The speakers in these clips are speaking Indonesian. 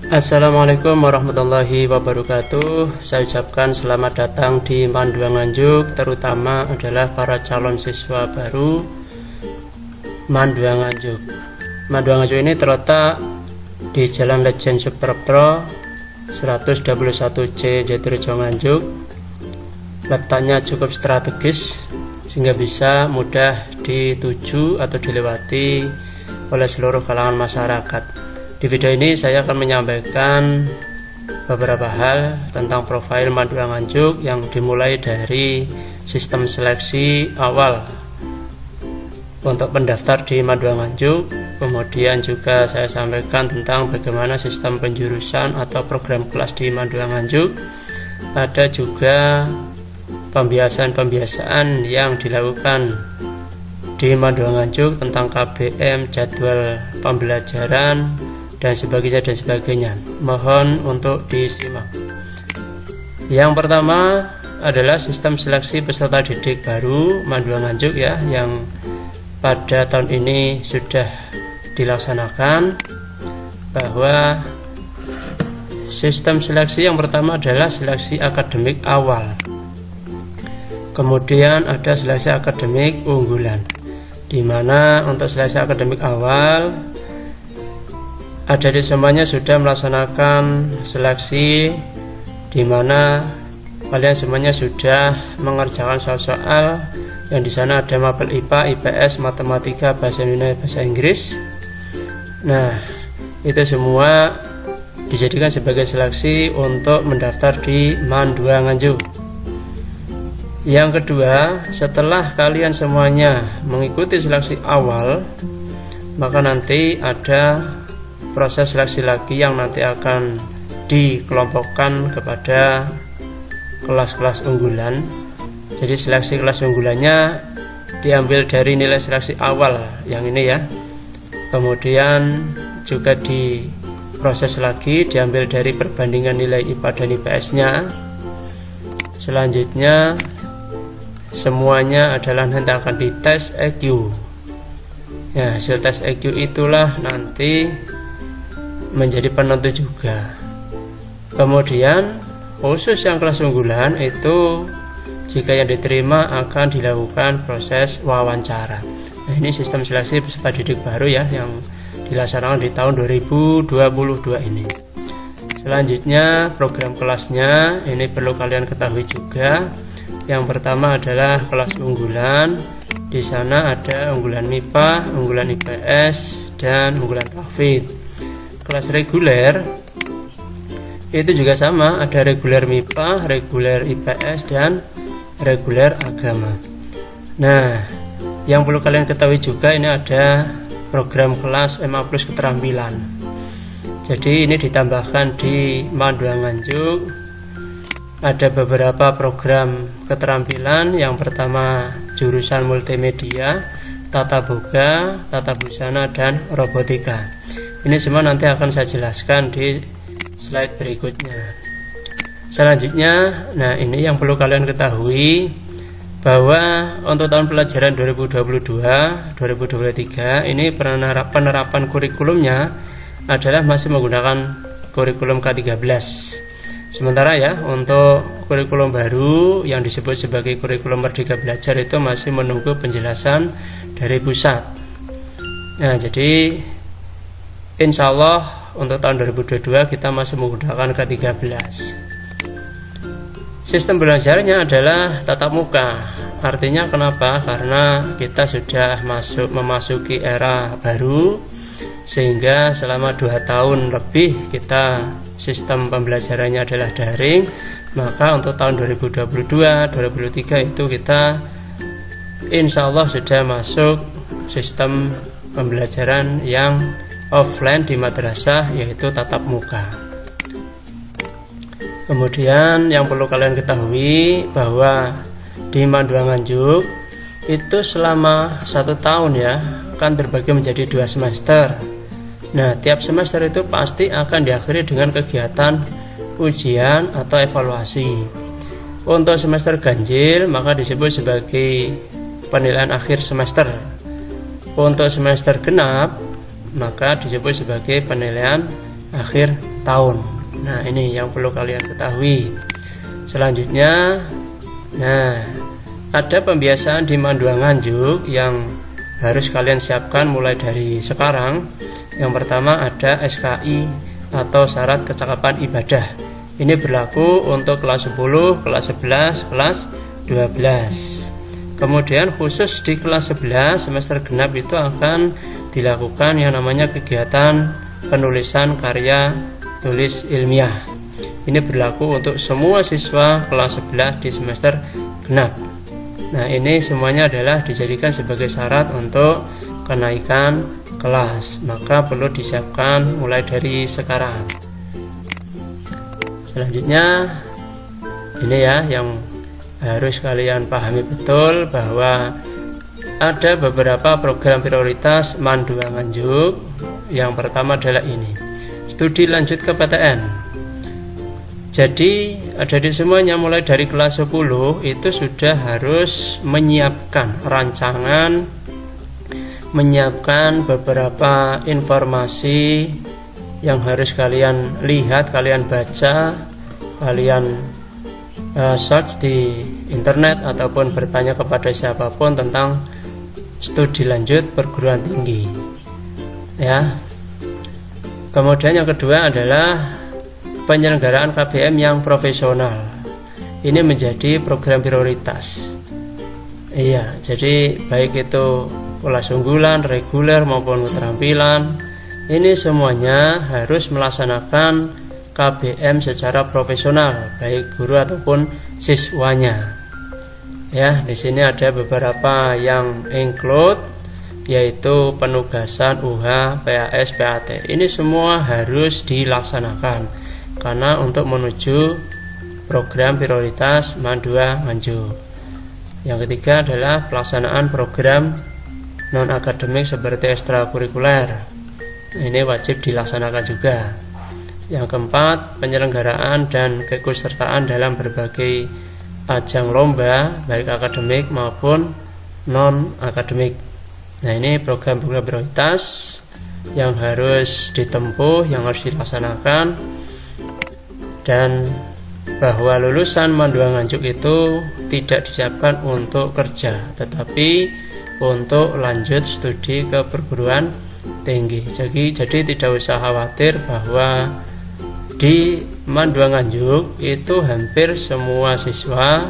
Assalamualaikum warahmatullahi wabarakatuh. Saya ucapkan selamat datang di Mandua Nganjuk, terutama adalah para calon siswa baru Mandua Nganjuk. Mandua Nganjuk ini terletak di Jalan Lejen Suprapto 121C Jatirejo Nganjuk. Letaknya cukup strategis sehingga bisa mudah dituju atau dilewati oleh seluruh kalangan masyarakat. Di video ini saya akan menyampaikan beberapa hal tentang profil Mandua Nganjuk yang dimulai dari sistem seleksi awal untuk pendaftar di Mandua Nganjuk. Kemudian juga saya sampaikan tentang bagaimana sistem penjurusan atau program kelas di Mandua Nganjuk. Ada juga pembiasaan yang dilakukan di Mandua Nganjuk tentang KBM, jadwal pembelajaran, dan sebagainya. Mohon untuk disimak. Yang pertama adalah sistem seleksi peserta didik baru Mandua Nganjuk ya, yang pada tahun ini sudah dilaksanakan. Bahwa sistem seleksi yang pertama adalah seleksi akademik awal. Kemudian ada seleksi akademik unggulan, di mana untuk seleksi akademik awal adik-adik semuanya sudah melaksanakan seleksi, di mana kalian semuanya sudah mengerjakan soal-soal yang di sana ada mapel IPA, IPS, matematika, bahasa Indonesia, bahasa Inggris. Nah, itu semua dijadikan sebagai seleksi untuk mendaftar di Mandua Nganjuk. Yang kedua, setelah kalian semuanya mengikuti seleksi awal, maka nanti ada proses seleksi lagi yang nanti akan dikelompokkan kepada kelas-kelas unggulan. Jadi seleksi kelas unggulannya diambil dari nilai seleksi awal yang ini ya. Kemudian juga diproses lagi, diambil dari perbandingan nilai IPA dan IPS-nya. Selanjutnya semuanya adalah nanti akan dites EQ. Ya, hasil tes EQ itulah nanti menjadi penentu juga. Kemudian khusus yang kelas unggulan itu jika yang diterima akan dilakukan proses wawancara. Nah, ini sistem seleksi peserta didik baru ya yang dilaksanakan di tahun 2022 ini. Selanjutnya program kelasnya ini perlu kalian ketahui juga. Yang pertama adalah kelas unggulan. Di sana ada unggulan MIPA, unggulan IPS, dan unggulan tahfidz. Kelas reguler itu juga sama, ada reguler MIPA, reguler IPS, dan reguler agama. Nah, yang perlu kalian ketahui juga ini ada program kelas MA Plus keterampilan. Jadi ini ditambahkan di Mandua Nganjuk. Ada beberapa program keterampilan. Yang pertama jurusan multimedia, tata boga, tata busana, dan robotika. Ini semua nanti akan saya jelaskan di slide berikutnya. Selanjutnya, nah ini yang perlu kalian ketahui bahwa untuk tahun pelajaran 2022-2023 ini penerapan kurikulumnya adalah masih menggunakan kurikulum K13. Sementara ya untuk kurikulum baru yang disebut sebagai kurikulum Merdeka Belajar itu masih menunggu penjelasan dari pusat. Nah, jadi insya Allah untuk tahun 2022 kita masih menggunakan K13. Sistem belajarnya adalah tatap muka. Artinya kenapa? Karena kita sudah memasuki era baru, sehingga selama 2 tahun lebih kita sistem pembelajarannya adalah daring. Maka untuk tahun 2022-2023 itu kita insya Allah sudah masuk sistem pembelajaran yang offline di madrasah, yaitu tatap muka. Kemudian yang perlu kalian ketahui bahwa di Mandua Nganjuk itu selama 1 tahun ya kan terbagi menjadi 2 semester. Nah, tiap semester itu pasti akan diakhiri dengan kegiatan ujian atau evaluasi. Untuk semester ganjil maka disebut sebagai penilaian akhir semester. Untuk semester genap maka disebut sebagai penilaian akhir tahun. Nah, ini yang perlu kalian ketahui. Selanjutnya, ada pembiasaan di Mandua Nganjuk yang harus kalian siapkan mulai dari sekarang. Yang pertama ada SKI atau syarat kecakapan ibadah. Ini berlaku untuk kelas 10, kelas 11, kelas 12. Kemudian khusus di kelas 11 semester genap itu akan dilakukan yang namanya kegiatan penulisan karya tulis ilmiah. Ini berlaku untuk semua siswa kelas 11 di semester genap. Nah, ini semuanya adalah dijadikan sebagai syarat untuk kenaikan kelas, maka perlu disiapkan mulai dari sekarang. Selanjutnya, ini ya yang harus kalian pahami betul, bahwa ada beberapa program prioritas Mandua Nganjuk. Yang pertama adalah ini, studi lanjut ke PTN. Jadi adik-adik semuanya mulai dari kelas 10 itu sudah harus menyiapkan rancangan, menyiapkan beberapa informasi yang harus kalian lihat, kalian baca, kalian search di internet ataupun bertanya kepada siapapun tentang studi lanjut perguruan tinggi. Ya. Kemudian yang kedua adalah penyelenggaraan KBM yang profesional. Ini menjadi program prioritas. Iya, jadi baik itu kelas unggulan, reguler maupun keterampilan, ini semuanya harus melaksanakan KBM secara profesional, baik guru ataupun siswanya. Ya, di sini ada beberapa yang include, yaitu penugasan UH, PAS, PAT. Ini semua harus dilaksanakan karena untuk menuju program prioritas Mandua Nganjuk. Yang ketiga adalah pelaksanaan program non-akademik seperti ekstrakurikuler. Ini wajib dilaksanakan juga. Yang keempat, penyelenggaraan dan keikutsertaan dalam berbagai ajang lomba, baik akademik maupun non-akademik. Nah, ini program-program prioritas yang harus ditempuh, yang harus dilaksanakan. Dan bahwa lulusan Mandua Nganjuk itu tidak disiapkan untuk kerja, tetapi untuk lanjut studi ke perguruan tinggi. Jadi tidak usah khawatir bahwa di Mandua Nganjuk itu hampir semua siswa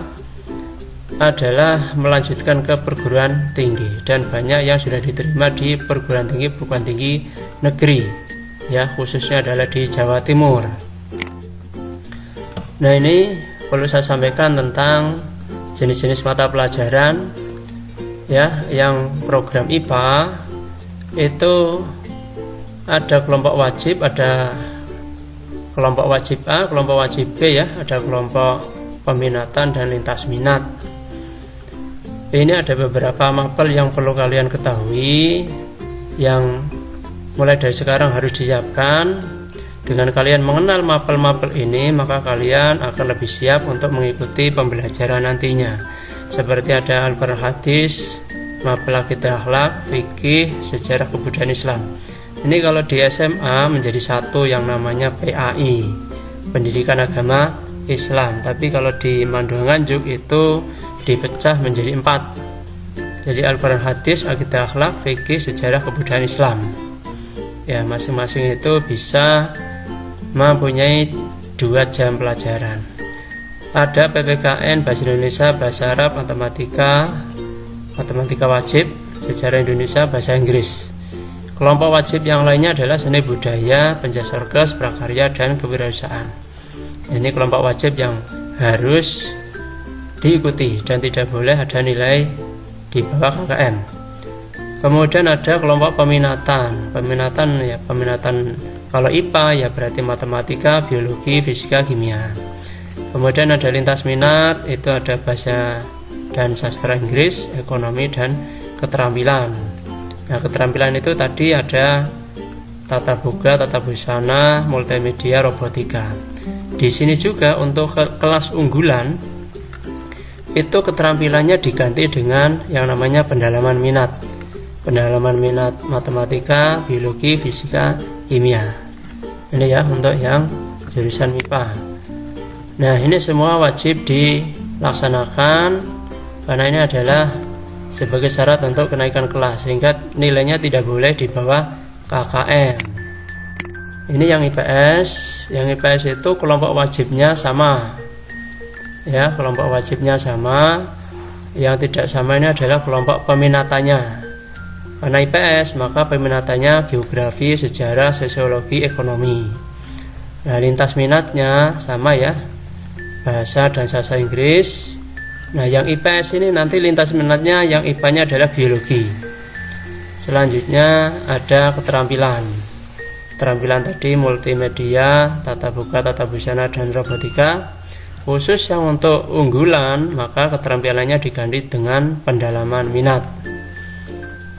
adalah melanjutkan ke perguruan tinggi, dan banyak yang sudah diterima di perguruan tinggi negeri, ya, khususnya adalah di Jawa Timur. Nah, ini perlu saya sampaikan tentang jenis-jenis mata pelajaran, ya. Yang program IPA itu ada kelompok wajib, ada kelompok wajib A, kelompok wajib B, ya, ada kelompok peminatan dan lintas minat. Ini ada beberapa mapel yang perlu kalian ketahui, yang mulai dari sekarang harus disiapkan. Dengan kalian mengenal mapel-mapel ini, maka kalian akan lebih siap untuk mengikuti pembelajaran nantinya. Seperti ada Al-Quran Hadis, mapel akidah akhlak, fikih, sejarah kebudayaan Islam. Ini kalau di SMA menjadi satu yang namanya PAI, Pendidikan Agama Islam. Tapi kalau di Mandua Nganjuk itu dipecah menjadi 4. Jadi Al-Quran Hadis, akidah akhlak, fikih, sejarah kebudayaan Islam. Ya, masing-masing itu bisa mempunyai 2 jam pelajaran. Ada PPKN, Bahasa Indonesia, Bahasa Arab, Matematika wajib, Sejarah Indonesia, Bahasa Inggris. Kelompok wajib yang lainnya adalah seni budaya, pencasorkes, prakarya, dan kewirausahaan. Ini kelompok wajib yang harus diikuti dan tidak boleh ada nilai di bawah KKM. Kemudian ada kelompok peminatan kalau IPA ya berarti matematika, biologi, fisika, kimia. Kemudian ada lintas minat, itu ada bahasa dan sastra Inggris, ekonomi, dan keterampilan. Nah, keterampilan itu tadi ada tata boga, tata busana, multimedia, robotika. Di sini juga untuk kelas unggulan itu keterampilannya diganti dengan yang namanya pendalaman minat matematika, biologi, fisika, kimia. Ini ya untuk yang jurusan MIPA. Nah, ini semua wajib dilaksanakan karena ini adalah sebagai syarat untuk kenaikan kelas, sehingga nilainya tidak boleh di bawah KKM. Ini yang IPS. Yang IPS itu kelompok wajibnya sama. Ya, kelompok wajibnya sama. Yang tidak sama ini adalah kelompok peminatannya. Karena IPS, maka peminatannya geografi, sejarah, sosiologi, ekonomi. Nah, lintas minatnya sama ya, bahasa dan sastra Inggris. Nah, yang IPS ini nanti lintas minatnya, yang IPA-nya adalah biologi. Selanjutnya ada keterampilan. Keterampilan tadi multimedia, tata buka, tata busana, dan robotika. Khusus yang untuk unggulan, maka keterampilannya diganti dengan pendalaman minat.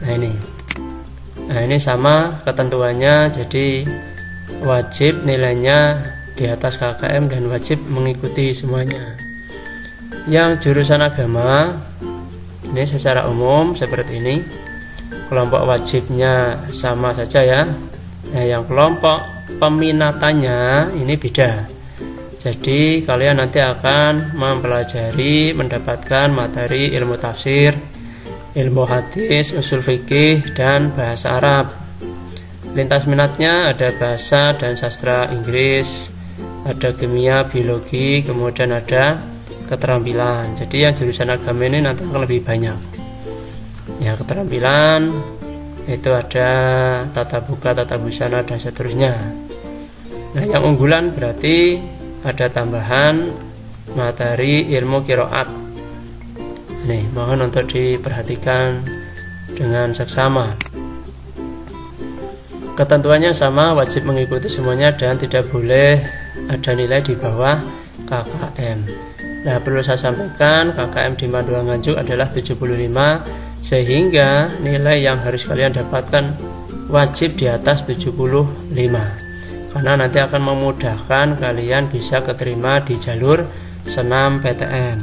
Nah ini sama ketentuannya, jadi wajib nilainya di atas KKM dan wajib mengikuti semuanya. Yang jurusan agama ini secara umum seperti ini, kelompok wajibnya sama saja ya. Nah, yang kelompok peminatannya ini beda. Jadi kalian nanti akan mempelajari, mendapatkan materi ilmu tafsir, ilmu hadis, usul fikih, dan bahasa Arab. Lintas minatnya ada bahasa dan sastra Inggris, ada kimia, biologi, kemudian ada keterampilan. Jadi yang jurusan agama ini nanti akan lebih banyak. Ya, keterampilan itu ada tata buka, tata busana, dan seterusnya. Nah, yang unggulan berarti ada tambahan materi ilmu qiraat. Nih, mohon untuk diperhatikan dengan seksama. Ketentuannya sama, wajib mengikuti semuanya dan tidak boleh ada nilai di bawah KKM. Nah, perlu saya sampaikan, KKM di Madoang Nganjuk adalah 75, sehingga nilai yang harus kalian dapatkan wajib di atas 75. Karena nanti akan memudahkan kalian bisa keterima di jalur senam PTN.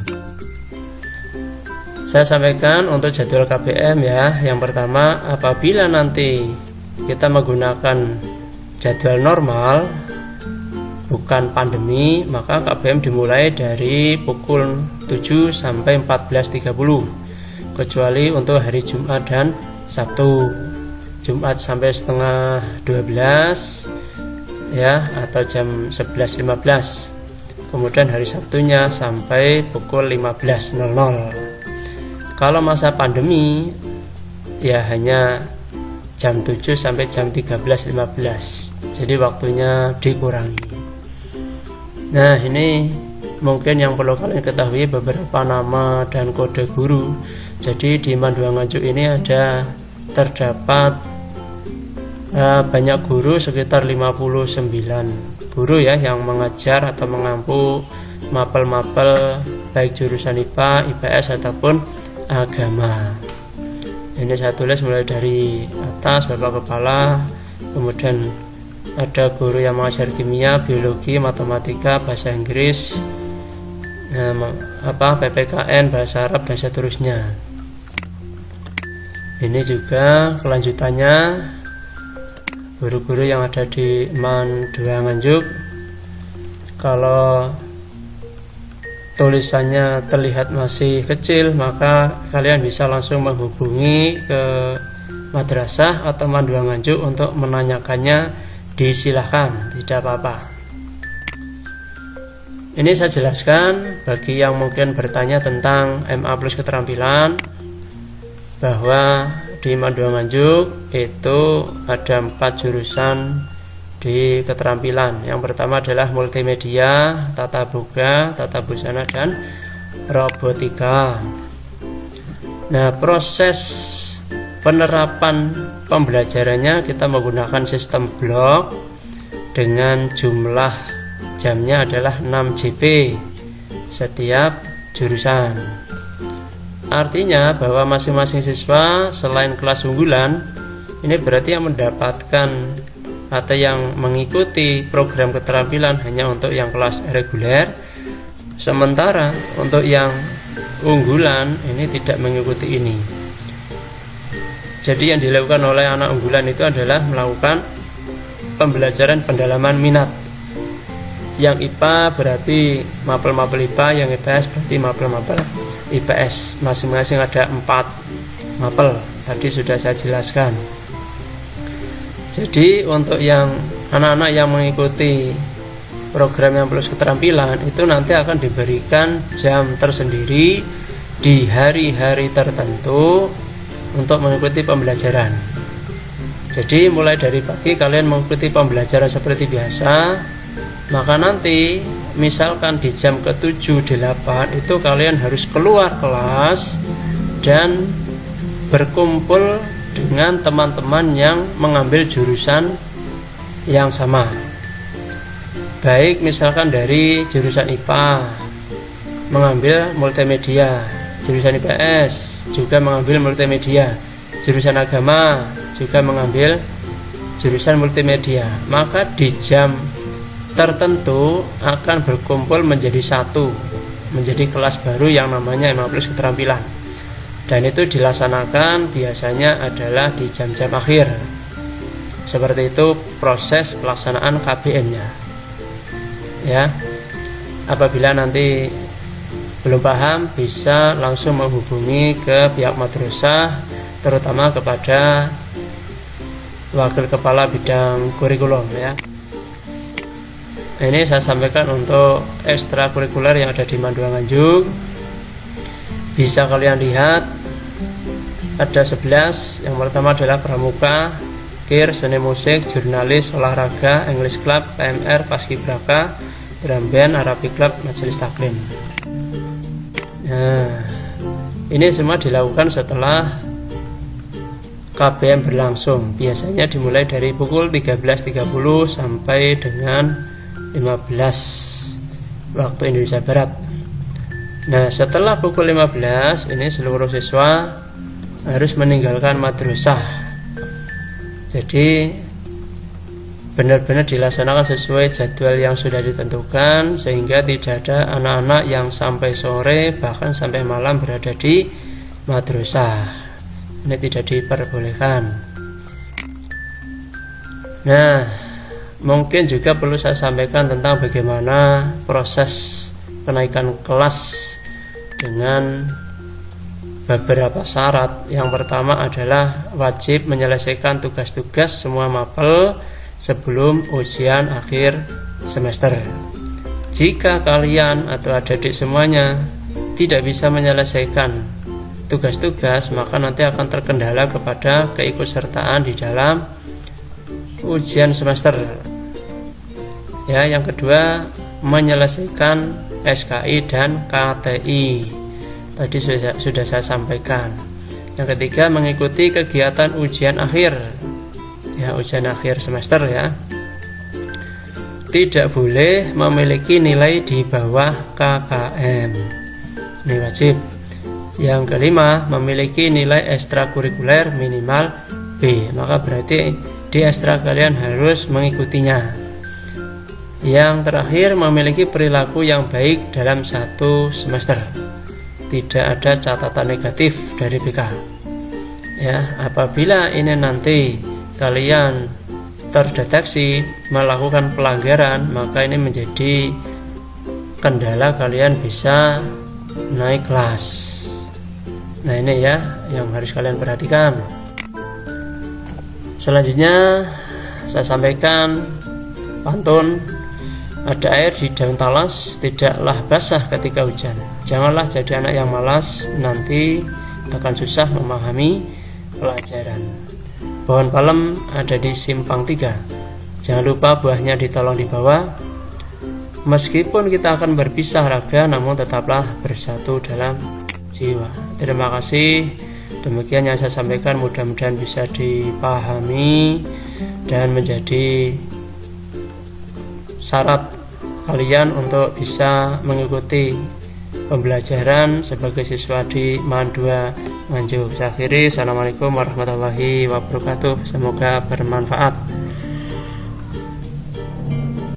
Saya sampaikan untuk jadwal KBM ya. Yang pertama, apabila nanti kita menggunakan jadwal normal, bukan pandemi, maka KBM dimulai dari pukul 7 sampai 14.30, kecuali untuk hari Jumat dan Sabtu. Jumat sampai setengah 12 ya, atau jam 11.15. Kemudian hari Sabtunya sampai pukul 15.00. Kalau masa pandemi ya hanya jam 7 sampai jam 13.15. Jadi waktunya dikurangi. Nah, ini mungkin yang perlu kalian ketahui beberapa nama dan kode guru. Jadi di Madoang Nganjuk ini terdapat banyak guru, sekitar 59 guru ya, yang mengajar atau mengampu mapel-mapel baik jurusan IPA, IPS ataupun agama. Ini saya tulis mulai dari atas, Bapak Kepala, kemudian ada guru yang mengajar kimia, biologi, matematika, bahasa Inggris, PPKN, bahasa Arab, dan seterusnya. Ini juga kelanjutannya guru-guru yang ada di Madoang Nganjuk. Kalau tulisannya terlihat masih kecil, maka kalian bisa langsung menghubungi ke madrasah atau Madoang Nganjuk untuk menanyakannya. Disilahkan, tidak apa-apa. Ini saya jelaskan bagi yang mungkin bertanya tentang MA plus keterampilan, bahwa di Madoang Nganjuk itu ada 4 jurusan di keterampilan. Yang pertama adalah multimedia, tata buka, tata busana, dan robotika. Nah, proses penerapan pembelajarannya kita menggunakan sistem blok dengan jumlah jamnya adalah 6 JP setiap jurusan. Artinya bahwa masing-masing siswa selain kelas unggulan, ini berarti yang mendapatkan atau yang mengikuti program keterampilan hanya untuk yang kelas reguler, sementara untuk yang unggulan ini tidak mengikuti ini. Jadi yang dilakukan oleh anak unggulan itu adalah melakukan pembelajaran pendalaman minat. Yang IPA berarti mapel-mapel IPA, yang IPS berarti mapel-mapel IPS. Masing-masing ada 4 mapel, tadi sudah saya jelaskan. Jadi untuk yang anak-anak yang mengikuti program yang plus keterampilan itu nanti akan diberikan jam tersendiri di hari-hari tertentu untuk mengikuti pembelajaran. Jadi mulai dari pagi kalian mengikuti pembelajaran seperti biasa, maka nanti misalkan di jam ke-7, 8 itu kalian harus keluar kelas dan berkumpul dengan teman-teman yang mengambil jurusan yang sama. Baik misalkan dari jurusan IPA mengambil multimedia, jurusan IPS juga mengambil multimedia, jurusan agama juga mengambil jurusan multimedia. Maka di jam tertentu akan berkumpul menjadi satu, menjadi kelas baru yang namanya MA Plus keterampilan. Dan itu dilaksanakan biasanya adalah di jam-jam akhir. Seperti itu proses pelaksanaan KBM-nya. Ya. Apabila nanti belum paham bisa langsung menghubungi ke pihak madrasah, terutama kepada wakil kepala bidang kurikulum ya. Ini saya sampaikan untuk ekstrakurikuler yang ada di Mandua Nganjuk. Bisa kalian lihat ada 11. Yang pertama adalah pramuka, kir, seni musik, jurnalis, olahraga, English Club, PMR, Paskibraka, drum band, Arabic Club, majelis taklim. Nah, ini semua dilakukan setelah KBM berlangsung. Biasanya dimulai dari pukul 13.30 sampai dengan 15 waktu Indonesia Barat. Nah, setelah pukul 15 ini seluruh siswa harus meninggalkan madrasah. Jadi benar-benar dilaksanakan sesuai jadwal yang sudah ditentukan, sehingga tidak ada anak-anak yang sampai sore bahkan sampai malam berada di madrasah. Ini tidak diperbolehkan. Nah, mungkin juga perlu saya sampaikan tentang bagaimana proses kenaikan kelas dengan beberapa syarat. Yang pertama adalah wajib menyelesaikan tugas-tugas semua mapel sebelum ujian akhir semester. Jika kalian atau adik-adik semuanya tidak bisa menyelesaikan tugas-tugas, maka nanti akan terkendala kepada keikutsertaan di dalam ujian semester. Ya, yang kedua menyelesaikan SKI dan KTI. Tadi sudah saya sampaikan. Yang ketiga mengikuti kegiatan ujian akhir. Ya, ujian akhir semester ya. Tidak boleh memiliki nilai di bawah KKM. Ini wajib. Yang kelima memiliki nilai ekstrakurikuler minimal B. Maka berarti di ekstra kalian harus mengikutinya. Yang terakhir memiliki perilaku yang baik dalam satu semester. Tidak ada catatan negatif dari BK. Ya, apabila ini nanti kalian terdeteksi melakukan pelanggaran, maka ini menjadi kendala kalian bisa naik kelas. Nah, ini ya yang harus kalian perhatikan. Selanjutnya saya sampaikan pantun. Ada air di daun talas, tidaklah basah ketika hujan. Janganlah jadi anak yang malas, nanti akan susah memahami pelajaran. Pohon palem ada di simpang 3. Jangan lupa buahnya ditolong dibawa. Meskipun kita akan berpisah raga, namun tetaplah bersatu dalam jiwa. Terima kasih. Demikian yang saya sampaikan, mudah-mudahan bisa dipahami dan menjadi syarat kalian untuk bisa mengikuti pembelajaran sebagai siswa di Mandua Nganjuk. Saya akhiri. Assalamualaikum warahmatullahi wabarakatuh. Semoga bermanfaat.